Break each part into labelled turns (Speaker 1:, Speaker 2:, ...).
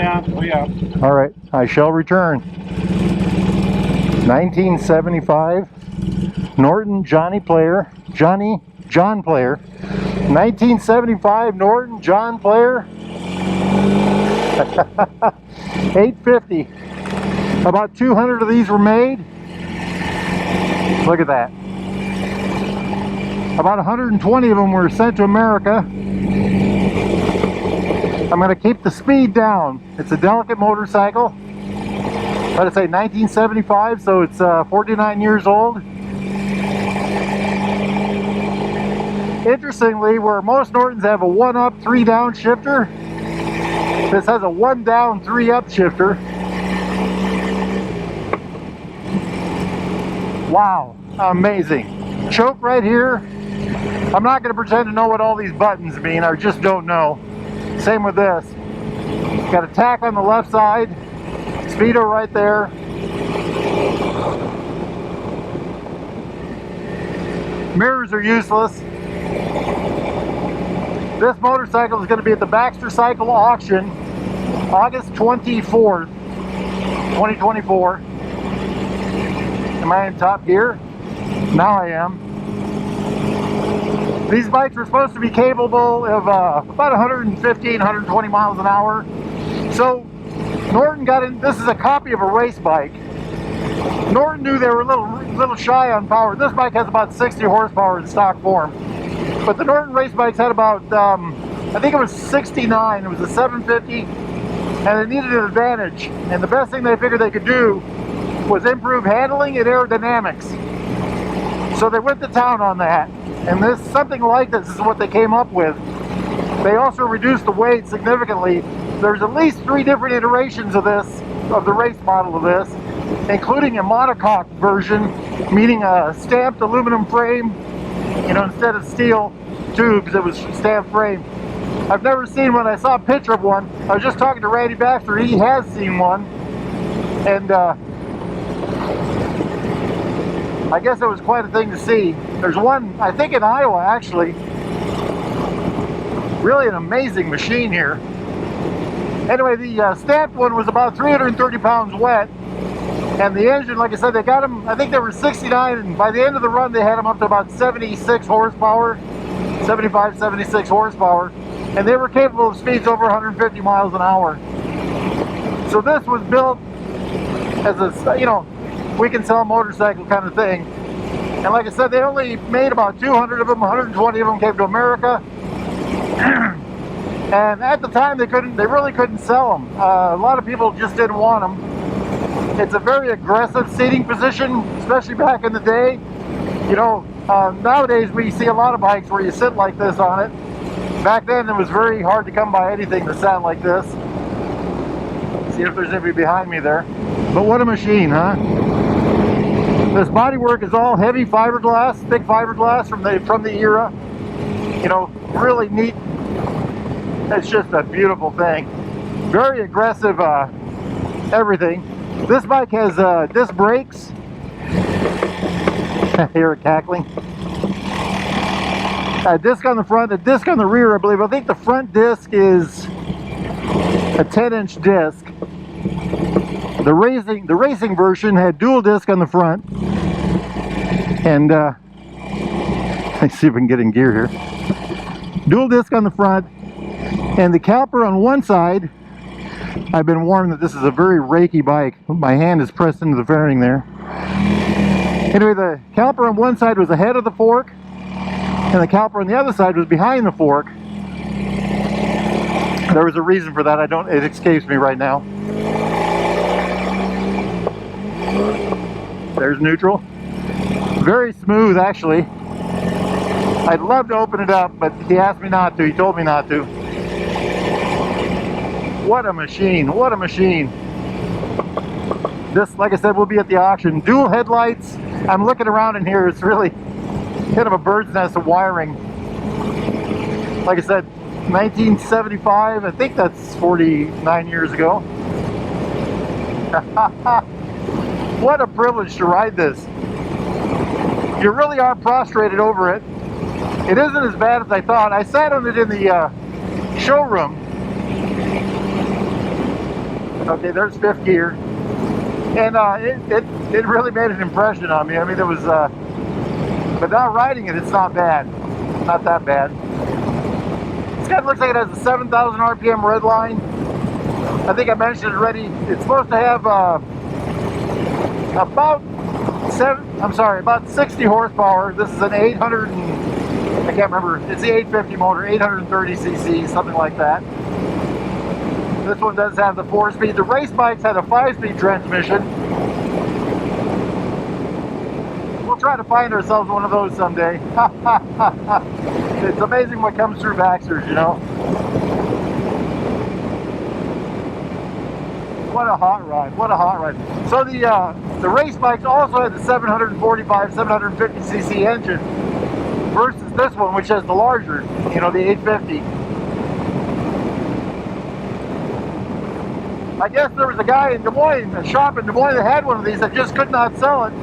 Speaker 1: down. Oh yeah.
Speaker 2: All right, I shall return. 1975 Norton John Player. 1975 Norton John Player. 850. About 200 of these were made. Look at that. About 120 of them were sent to America. I'm going to keep the speed down. It's a delicate motorcycle. Let us say 1975, so it's 49 years old. Interestingly, where most Nortons have a 1-up, 3-down shifter, this has a 1-down, 3-up shifter. Wow, amazing. Choke right here. I'm not going to pretend to know what all these buttons mean. I just don't know. Same with this. Got a tack on the left side. Speedo right there. Mirrors are useless. This motorcycle is going to be at the Baxter Cycle Auction August 24th, 2024. Am I in top gear? Now I am. These bikes are supposed to be capable of about 115, 120 miles an hour. So Norton got in. This is a copy of a race bike. Norton knew they were a little shy on power. This bike has about 60 horsepower in stock form. But the Norton race bikes had about, I think it was 69. It was a 750, and they needed an advantage. And the best thing they figured they could do was improve handling and aerodynamics. So they went to town on that. And something like this is what they came up with. They also reduced the weight significantly. There's at least 3 different iterations of this, of the race model of this, including a monocoque version, meaning a stamped aluminum frame. You know, instead of steel tubes, it was stamped frame. I've never seen one. I saw a picture of one. I was just talking to Randy Baxter. He has seen one. And I guess it was quite a thing to see. There's one, I think in Iowa actually. Really an amazing machine here. Anyway, the stamped one was about 330 pounds wet. And the engine, like I said, they got them, I think they were 69, and by the end of the run they had them up to about 76 horsepower, 75, 76 horsepower, and they were capable of speeds over 150 miles an hour. So this was built as a, you know, we can sell a motorcycle kind of thing. And like I said, they only made about 200 of them, 120 of them came to America. And at the time they really couldn't sell them. A lot of people just didn't want them. It's a very aggressive seating position, especially back in the day. You know, nowadays we see a lot of bikes where you sit like this on it. Back then it was very hard to come by anything that sat like this. See if there's anybody behind me there. But what a machine, huh? This bodywork is all heavy fiberglass, thick fiberglass from the era. You know, really neat. It's just a beautiful thing. Very aggressive everything. This bike has disc brakes. Hear it cackling. A disc on the front, a disc on the rear, I believe. I think the front disc is a 10-inch disc. The racing version had dual disc on the front. And let's see if we can get in gear here. Dual disc on the front, and the caliper on one side. I've been warned that this is a very raky bike. My hand is pressed into the fairing there. Anyway, the caliper on one side was ahead of the fork, and the caliper on the other side was behind the fork. There was a reason for that. It escapes me right now. There's neutral. Very smooth, actually. I'd love to open it up, but he asked me not to. He told me not to. What a machine, what a machine. This, like I said, will be at the auction. Dual headlights. I'm looking around in here. It's really kind of a bird's nest of wiring. Like I said, 1975. I think that's 49 years ago. What a privilege to ride this. You really are prostrated over it. It isn't as bad as I thought. I sat on it in the showroom. Okay, there's fifth gear. And it really made an impression on me. I mean, it was, but now riding it, it's not bad. Not that bad. This guy looks like it has a 7,000 RPM red line. I think I mentioned it already. It's supposed to have about 60 horsepower. This is an 800 and, I can't remember. It's the 850 motor, 830 cc, something like that. This one does have the 4-speed. The race bikes had a 5-speed transmission. We'll try to find ourselves one of those someday. It's amazing what comes through Baxter's, you know. What a hot ride, what a hot ride. So the race bikes also had the 745, 750cc engine versus this one, which has the larger, you know, the 850. I guess there was a guy in Des Moines, a shop in Des Moines that had one of these that just could not sell it.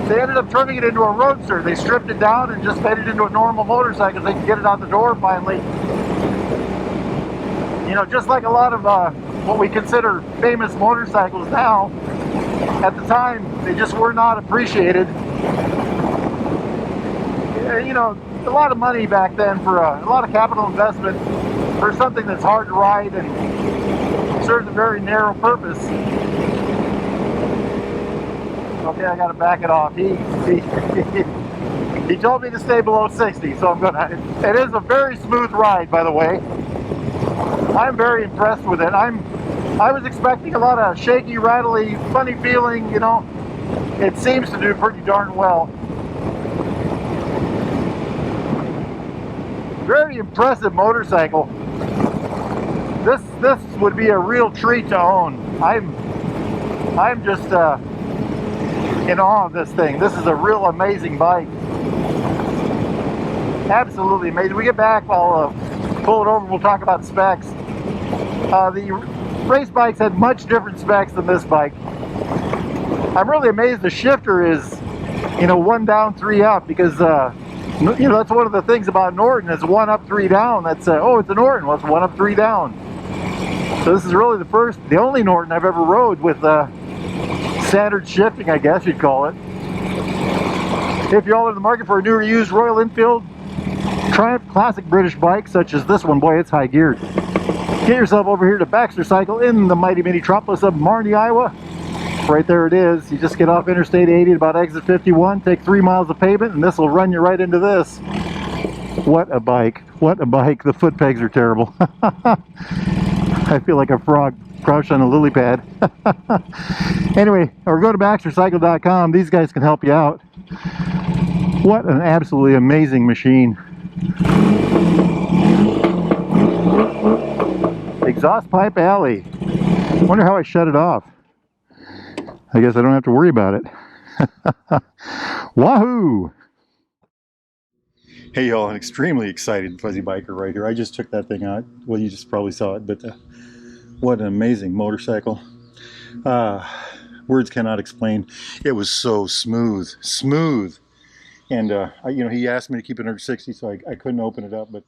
Speaker 2: They ended up turning it into a roadster. They stripped it down and just made it into a normal motorcycle so they could get it out the door finally. You know, just like a lot of what we consider famous motorcycles now, at the time, they just were not appreciated. You know, a lot of money back then for a lot of capital investment for something that's hard to ride and serves a very narrow purpose. Okay, I gotta back it off. He told me to stay below 60, so I'm gonna. It is a very smooth ride, by the way. I'm very impressed with it. I was expecting a lot of shaky, rattly, funny feeling, you know. It seems to do pretty darn well. Very impressive motorcycle. This would be a real treat to own. I'm just in awe of this thing. This is a real amazing bike. Absolutely amazing. When we get back, I'll pull it over. We'll talk about specs. The race bikes had much different specs than this bike. I'm really amazed the shifter is, you know, 1 down, 3 up, because you know, that's one of the things about Norton. It's 1 up, 3 down. That's oh, it's a Norton. Well, it's 1 up, 3 down. So this is really the only Norton I've ever rode with standard shifting, I guess you'd call it. If y'all are in the market for a new or used Royal Enfield Triumph classic British bike, such as this one, boy, it's high geared. Get yourself over here to Baxter Cycle in the mighty metropolis of Marne, Iowa. Right there it is. You just get off Interstate 80 at about exit 51, take 3 miles of pavement, and this will run you right into this. What a bike. What a bike. The foot pegs are terrible. I feel like a frog crouched on a lily pad. Anyway, or go to BaxterCycle.com. These guys can help you out. What an absolutely amazing machine. Exhaust pipe alley. Wonder how I shut it off. I guess I don't have to worry about it. Wahoo! Hey y'all, an extremely excited fuzzy biker right here. I just took that thing out. Well, you just probably saw it, but what an amazing motorcycle. Words cannot explain. It was so smooth. And you know, he asked me to keep it under 60, so I couldn't open it up, but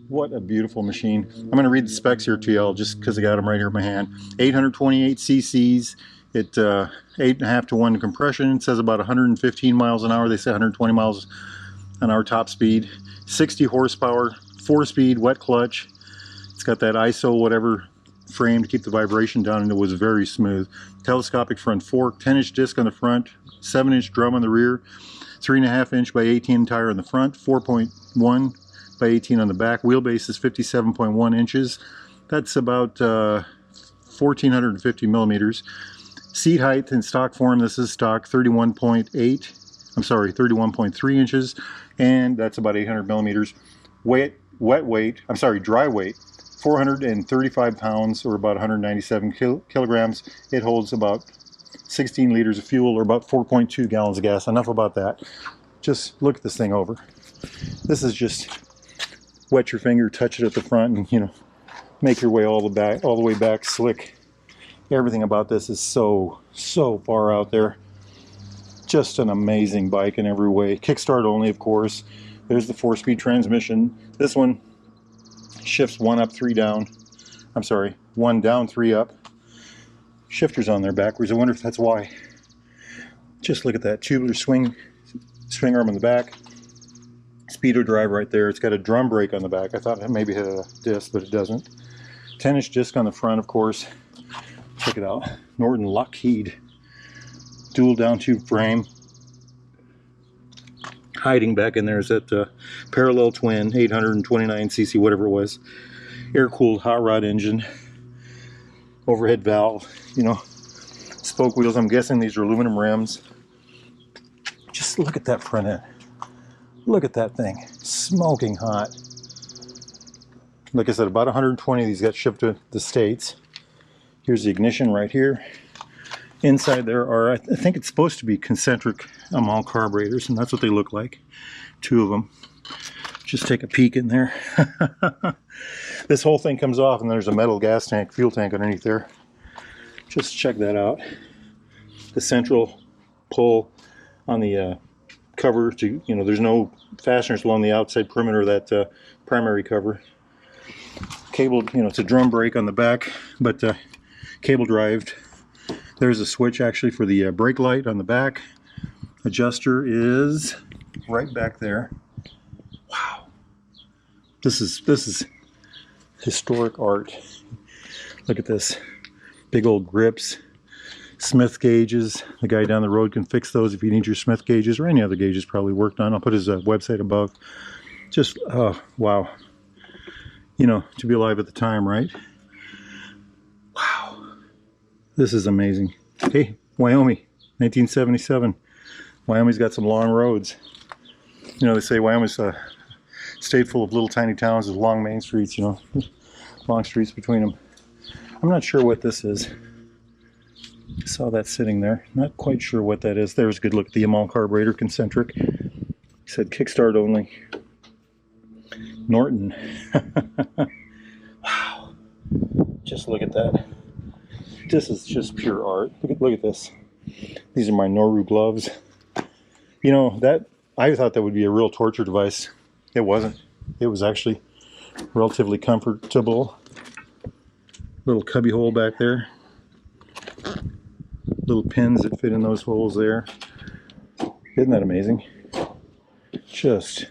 Speaker 2: what a beautiful machine. I'm going to read the specs here to y'all just because I got them right here in my hand. 828 cc's. It 8.5 to 1 compression. It says about 115 miles an hour. They say 120 miles an hour top speed. 60 horsepower, 4-speed, wet clutch. It's got that ISO whatever frame to keep the vibration down, and it was very smooth. Telescopic front fork, 10-inch disc on the front, 7-inch drum on the rear, 3.5-inch by 18 tire on the front, 4.1 by 18 on the back. Wheelbase is 57.1 inches. That's about 1,450 millimeters. Seat height in stock form, this is stock 31.3 inches, and that's about 800 millimeters. Dry weight, 435 pounds, or about 197 kilograms. It holds about 16 liters of fuel, or about 4.2 gallons of gas. Enough about that. Just look at this thing over. This is just wet your finger, touch it at the front, and, you know, make your way all the way back slick. Everything about this is so far out there. Just an amazing bike in every way. Kickstart only, of course. There's the 4-speed transmission. This one shifts 1 up, 3 down. I'm sorry, 1 down, 3 up.
Speaker 1: shifters on there backwards. I wonder if that's why. Just look at that tubular swing arm on the back. Speedo drive right there. It's got a drum brake on the back. I thought it maybe had a disc, but it doesn't. 10-inch disc on the front, of course. Check it out. Norton Lockheed. Dual down tube frame. Hiding back in there is that parallel twin 829cc, whatever it was. Air-cooled hot rod engine. Overhead valve. You know, spoke wheels. I'm guessing these are aluminum rims. Just look at that front end. Look at that thing. Smoking hot. Like I said, about 120 of these got shipped to the States. Here's the ignition right here. Inside there are, I think it's supposed to be concentric amount carburetors, and that's what they look like. 2 of them. Just take a peek in there. This whole thing comes off, and there's a metal gas tank, fuel tank underneath there. Just check that out. The central pull on the cover to, you know, there's no fasteners along the outside perimeter of that primary cover. Cabled, you know, it's a drum brake on the back, but cable drived. There's a switch actually for the brake light on the back. Adjuster is right back there. Wow, this is historic art. Look at this, big old grips. Smith gauges. The guy down the road can fix those if you need your Smith gauges, or any other gauges probably worked on. I'll put his website above. Just, oh, wow. You know, to be alive at the time, right? Wow. This is amazing. Okay, Wyoming, 1977. Wyoming's got some long roads. You know, they say Wyoming's a state full of little tiny towns with long main streets, you know, long streets between them. I'm not sure what this is. Saw that sitting there. Not quite sure what that is. There's a good look at the Yamal carburetor, concentric. He said kickstart only. Norton. Wow. Just look at that. This is just pure art. Look at this. These are my Noru gloves. You know, that I thought that would be a real torture device. It wasn't. It was actually relatively comfortable. Little cubby hole back there. Little pins that fit in those holes there. Isn't that amazing? Just,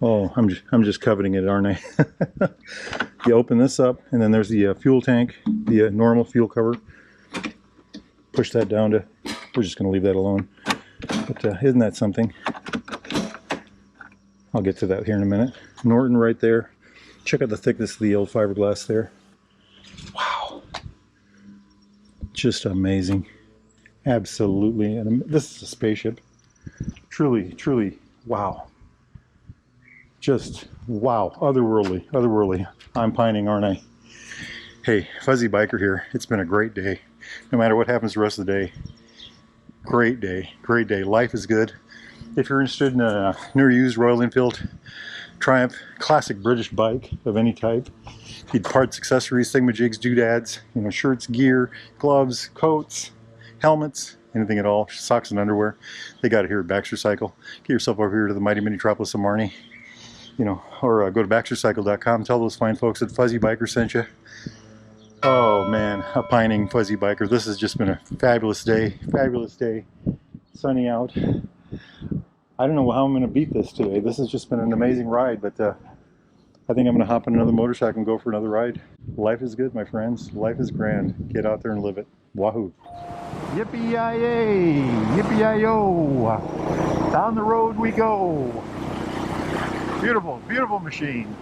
Speaker 1: oh, I'm just coveting it, aren't I? You open this up, and then there's the fuel tank, the normal fuel cover. Push that down to, we're just going to leave that alone. But isn't that something? I'll get to that here in a minute. Norton right there. Check out the thickness of the old fiberglass there. Wow. Just amazing. Absolutely. And this is a spaceship. Truly, truly, wow. Just, wow. Otherworldly. I'm pining, aren't I? Hey, Fuzzy Biker here. It's been a great day. No matter what happens the rest of the day. Great day. Great day. Life is good. If you're interested in a new or used Royal Enfield Triumph classic British bike of any type, need parts, accessories, thingamajigs, doodads, you know, shirts, gear, gloves, coats, helmets, anything at all, socks and underwear, they got it here at Baxter Cycle. Get yourself over here to the mighty metropolis of Marnie, you know, or go to baxtercycle.com. Tell those fine folks that Fuzzy Biker sent you. Oh man, a pining Fuzzy Biker. This has just been a fabulous day. Sunny out. I don't know how I'm going to beat this today. This has just been an amazing ride, but I think I'm going to hop on another motorcycle and go for another ride. Life is good, my friends. Life is grand. Get out there and live it. Wahoo.
Speaker 2: Yippee-yi-yay! Yippee-yi-yo! Down the road we go. Beautiful, beautiful machine.